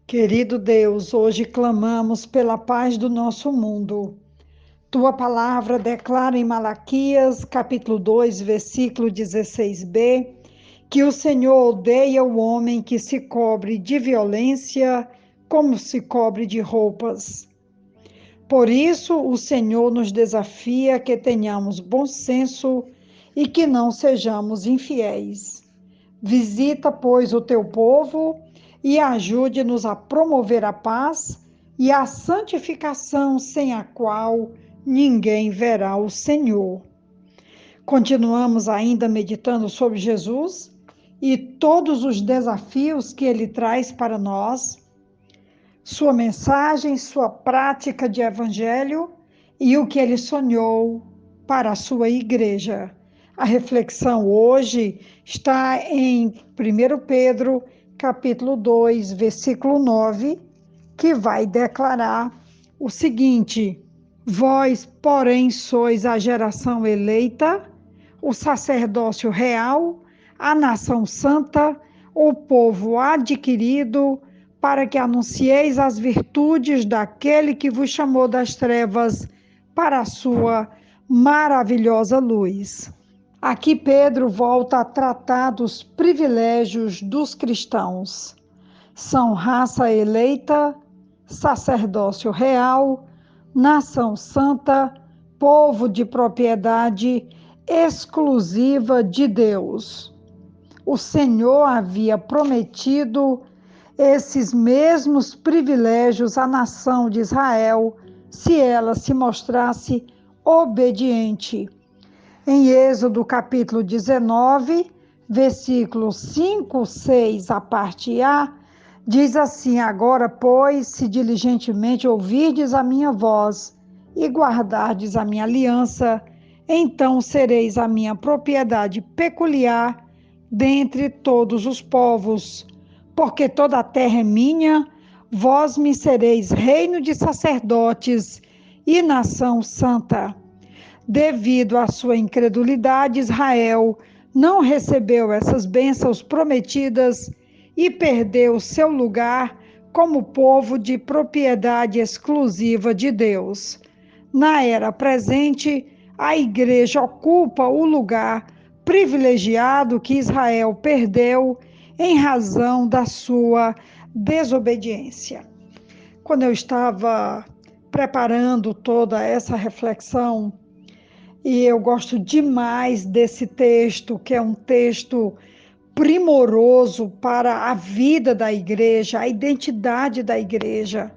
Querido Deus, hoje clamamos pela paz do nosso mundo. Tua palavra declara em Malaquias, capítulo 2, versículo 16b, que o Senhor odeia o homem que se cobre de violência como se cobre de roupas. Por isso, o Senhor nos desafia a que tenhamos bom senso e que não sejamos infiéis. Visita, pois, o teu povo e ajude-nos a promover a paz e a santificação, sem a qual ninguém verá o Senhor. Continuamos ainda meditando sobre Jesus e todos os desafios que ele traz para nós, sua mensagem, sua prática de evangelho e o que ele sonhou para a sua igreja. A reflexão hoje está em 1 Pedro, capítulo 2, versículo 9, que vai declarar o seguinte: Vós, porém, sois a geração eleita, o sacerdócio real, a nação santa, o povo adquirido, para que anuncieis as virtudes daquele que vos chamou das trevas para a sua maravilhosa luz. Aqui Pedro volta a tratar dos privilégios dos cristãos. São raça eleita, sacerdócio real, nação santa, povo de propriedade exclusiva de Deus. O Senhor havia prometido esses mesmos privilégios à nação de Israel, se ela se mostrasse obediente. Em Êxodo capítulo 19, versículos 5, 6, a parte A, diz assim: Agora, pois, se diligentemente ouvirdes a minha voz e guardardes a minha aliança, então sereis a minha propriedade peculiar dentre todos os povos, porque toda a terra é minha, vós me sereis reino de sacerdotes e nação santa. Devido à sua incredulidade, Israel não recebeu essas bênçãos prometidas e perdeu seu lugar como povo de propriedade exclusiva de Deus. Na era presente, a igreja ocupa o lugar privilegiado que Israel perdeu em razão da sua desobediência. Quando eu estava preparando toda essa reflexão, e eu gosto demais desse texto, que é um texto primoroso para a vida da igreja, a identidade da igreja,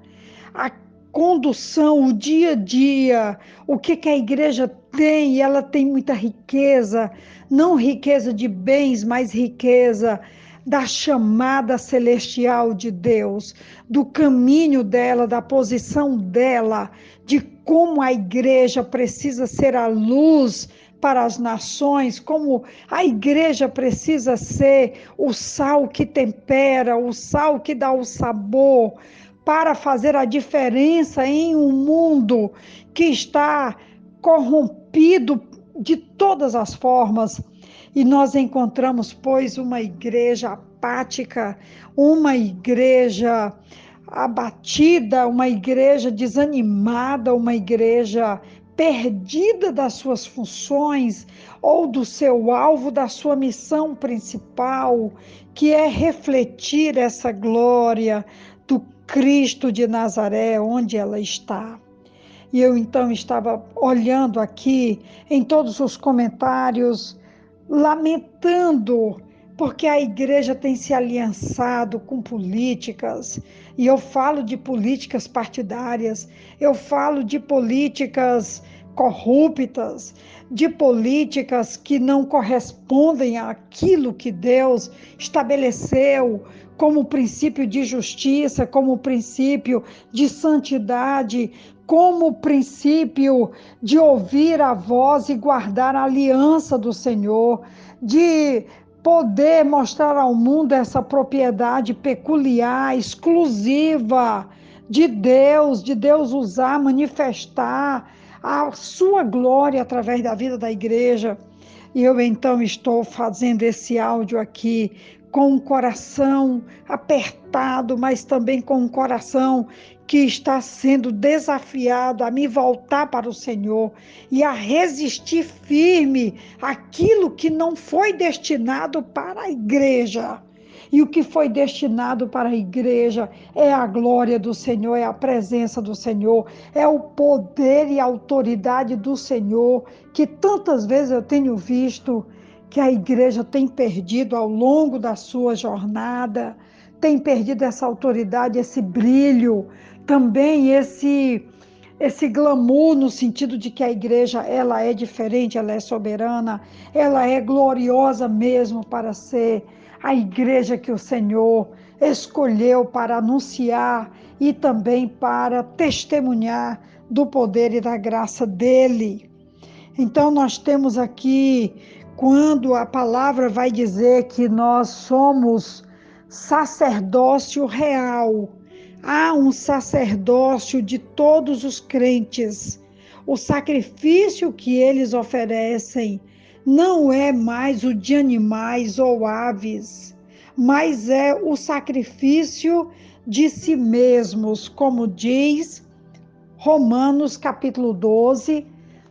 a condução, o dia a dia, o que a igreja tem, e ela tem muita riqueza, não riqueza de bens, mas riqueza da chamada celestial de Deus, do caminho dela, da posição dela, de como a igreja precisa ser a luz para as nações, como a igreja precisa ser o sal que tempera, o sal que dá o sabor, para fazer a diferença em um mundo que está corrompido de todas as formas. E nós encontramos, pois, uma igreja apática, uma igreja abatida, uma igreja desanimada, uma igreja perdida das suas funções ou do seu alvo, da sua missão principal, que é refletir essa glória do Cristo de Nazaré, onde ela está. E eu então estava olhando aqui em todos os comentários, lamentando, porque a igreja tem se aliançado com políticas, e eu falo de políticas partidárias, eu falo de políticas corruptas, de políticas que não correspondem àquilo que Deus estabeleceu como princípio de justiça, como princípio de santidade, como princípio de ouvir a voz e guardar a aliança do Senhor, de poder mostrar ao mundo essa propriedade peculiar, exclusiva de Deus usar, manifestar a sua glória através da vida da igreja. E eu então estou fazendo esse áudio aqui com um coração apertado, mas também com um coração que está sendo desafiado a me voltar para o Senhor e a resistir firme aquilo que não foi destinado para a igreja. E o que foi destinado para a igreja é a glória do Senhor, é a presença do Senhor, é o poder e a autoridade do Senhor, que tantas vezes eu tenho visto que a igreja tem perdido ao longo da sua jornada, tem perdido essa autoridade, esse brilho, também esse glamour no sentido de que a igreja ela é diferente, ela é soberana, ela é gloriosa mesmo para ser a igreja que o Senhor escolheu para anunciar e também para testemunhar do poder e da graça dele. Então nós temos aqui, quando a palavra vai dizer que nós somos sacerdócio real, há um sacerdócio de todos os crentes. O sacrifício que eles oferecem não é mais o de animais ou aves, mas é o sacrifício de si mesmos, como diz Romanos capítulo 12,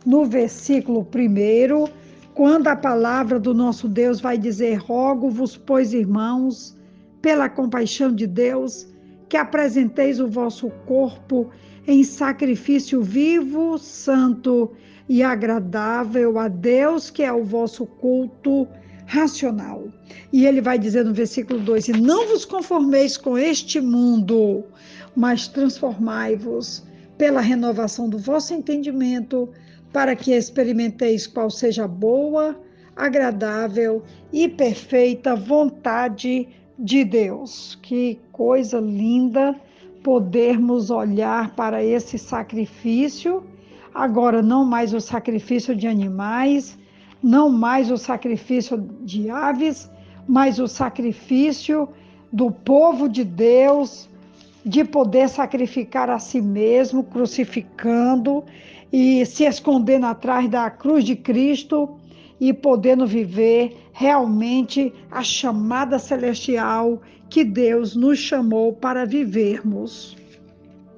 no versículo 1, quando a palavra do nosso Deus vai dizer: rogo-vos, pois, irmãos, pela compaixão de Deus, que apresenteis o vosso corpo em sacrifício vivo, santo e agradável a Deus, que é o vosso culto racional. E ele vai dizer no versículo 2: e não vos conformeis com este mundo, mas transformai-vos pela renovação do vosso entendimento, para que experimenteis qual seja a boa, agradável e perfeita vontade de Deus. Que coisa linda podermos olhar para esse sacrifício, agora não mais o sacrifício de animais, não mais o sacrifício de aves, mas o sacrifício do povo de Deus, de poder sacrificar a si mesmo, crucificando e se escondendo atrás da cruz de Cristo e podendo viver realmente a chamada celestial que Deus nos chamou para vivermos.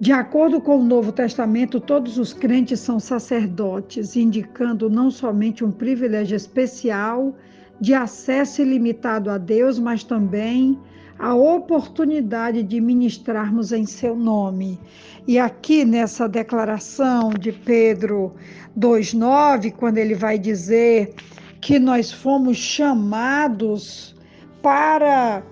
De acordo com o Novo Testamento, todos os crentes são sacerdotes, indicando não somente um privilégio especial de acesso ilimitado a Deus, mas também a oportunidade de ministrarmos em seu nome. E aqui nessa declaração de Pedro 2,9, quando ele vai dizer que nós fomos chamados para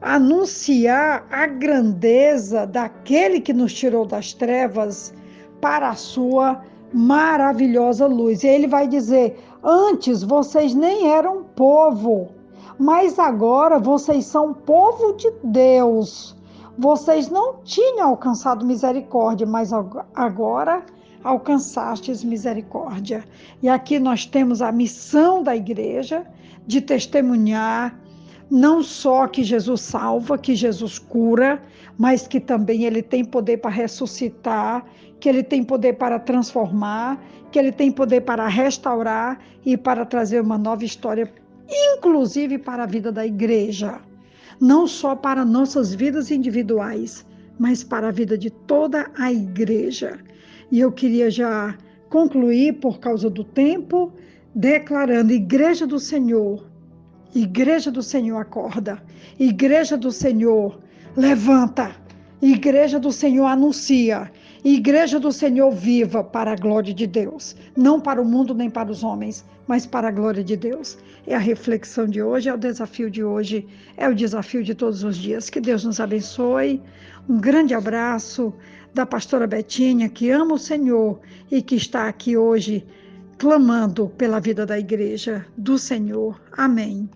anunciar a grandeza daquele que nos tirou das trevas para a sua maravilhosa luz. E ele vai dizer: antes vocês nem eram povo, mas agora vocês são povo de Deus. Vocês não tinham alcançado misericórdia, mas agora alcançastes misericórdia. E aqui nós temos a missão da igreja de testemunhar não só que Jesus salva, que Jesus cura, mas que também ele tem poder para ressuscitar, que ele tem poder para transformar, que ele tem poder para restaurar e para trazer uma nova história, inclusive para a vida da igreja. Não só para nossas vidas individuais, mas para a vida de toda a igreja. E eu queria já concluir, por causa do tempo, declarando: Igreja do Senhor, Igreja do Senhor, acorda. Igreja do Senhor, levanta. Igreja do Senhor, anuncia. Igreja do Senhor, viva para a glória de Deus. Não para o mundo nem para os homens, mas para a glória de Deus. É a reflexão de hoje, é o desafio de hoje, é o desafio de todos os dias. Que Deus nos abençoe. Um grande abraço da pastora Betinha, que ama o Senhor e que está aqui hoje clamando pela vida da igreja do Senhor. Amém.